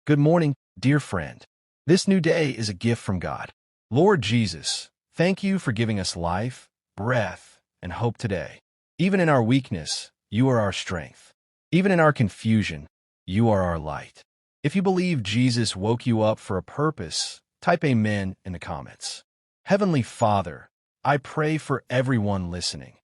Good morning, dear friend. This new day is a gift from God. Lord Jesus, thank you for giving us life, breath, and hope today. Even in our weakness, you are our strength. Even in our confusion, you are our light. If you believe Jesus woke you up for a purpose, type Amen in the comments. Heavenly Father, I pray for everyone listening.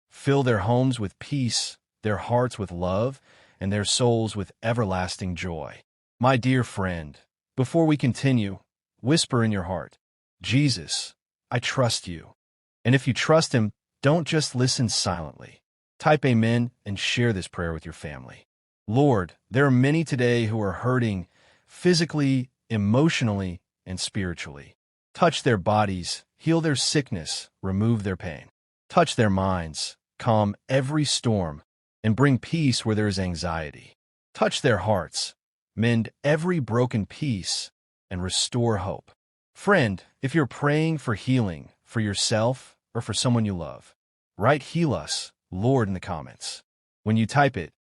Fill their homes with peace, their hearts with love, and their souls with everlasting joy. My dear friend, before we continue, whisper in your heart, Jesus, I trust you. And if you trust him, don't just listen silently. Type Amen and share this prayer with your family. Lord, there are many today who are hurting physically, emotionally, and spiritually. Touch their bodies, heal their sickness, remove their pain. Touch their minds, calm every storm, and bring peace where there is anxiety. Touch their hearts, mend every broken piece, and restore hope. Friend, if you're praying for healing for yourself or for someone you love, write Heal Us, Lord in the comments. When you type it,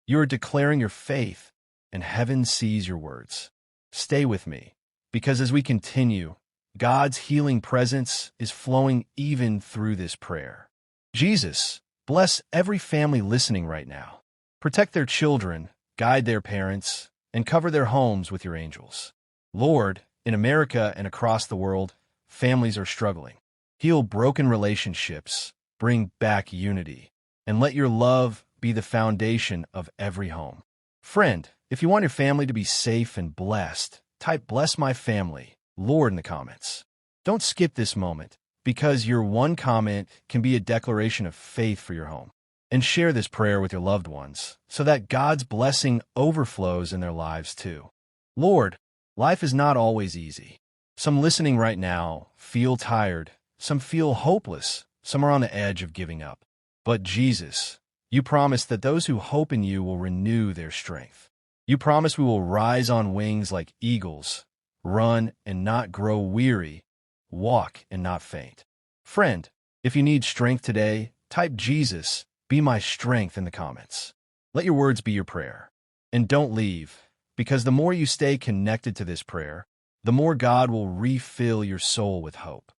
you are declaring your faith, and heaven sees your words. Stay with me, because as we continue, God's healing presence is flowing even through this prayer. Jesus, bless every family listening right now. Protect their children, guide their parents, and cover their homes with your angels. Lord, in America and across the world, families are struggling. Heal broken relationships, bring back unity, and let your love be the foundation of every home. Friend, if you want your family to be safe and blessed, type Bless My Family, Lord in the comments. Don't skip this moment, because your one comment can be a declaration of faith for your home. And share this prayer with your loved ones so that God's blessing overflows in their lives too. Lord, life is not always easy. Some listening right now feel tired, some feel hopeless, some are on the edge of giving up. But Jesus, you promise that those who hope in you will renew their strength. You promise we will rise on wings like eagles, run and not grow weary, walk and not faint. Friend, if you need strength today, type Jesus, Be My Strength in the comments. Let your words be your prayer. And don't leave, because the more you stay connected to this prayer, the more God will refill your soul with hope.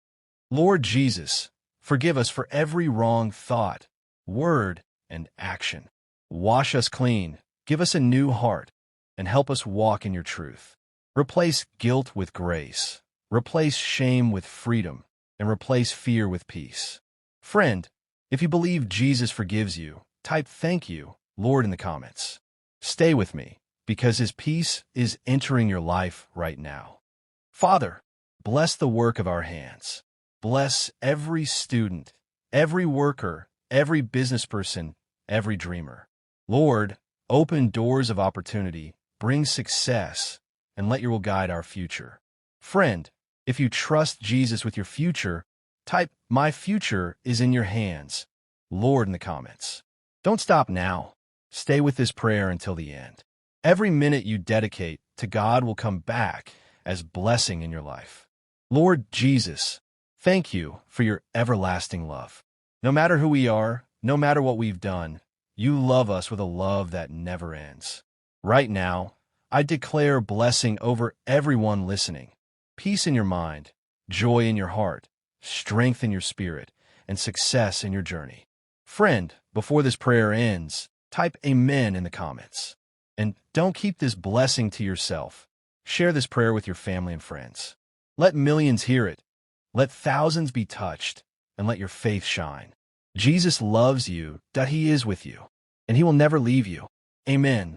Lord Jesus, forgive us for every wrong thought, word, and action. Wash us clean, give us a new heart, and help us walk in your truth. Replace guilt with grace, replace shame with freedom, and replace fear with peace. Friend, if you believe Jesus forgives you, type Thank You, Lord in the comments. Stay with me, because his peace is entering your life right now. Father, bless the work of our hands. Bless every student, every worker, every business person, every dreamer. Lord, open doors of opportunity, bring success, and let your will guide our future. Friend, if you trust Jesus with your future, type My future is in your hands, Lord in the comments. Don't stop now. Stay with this prayer until the end. Every minute you dedicate to God will come back as blessing in your life. Lord Jesus, thank you for your everlasting love. No matter who we are, no matter what we've done, you love us with a love that never ends. Right now, I declare blessing over everyone listening. Peace in your mind, joy in your heart, strength in your spirit, and success in your journey. Friend, before this prayer ends, type Amen in the comments. And don't keep this blessing to yourself. Share this prayer with your family and friends. Let millions hear it. Let thousands be touched, and let your faith shine. Jesus loves you, that he is with you, and he will never leave you. Amen.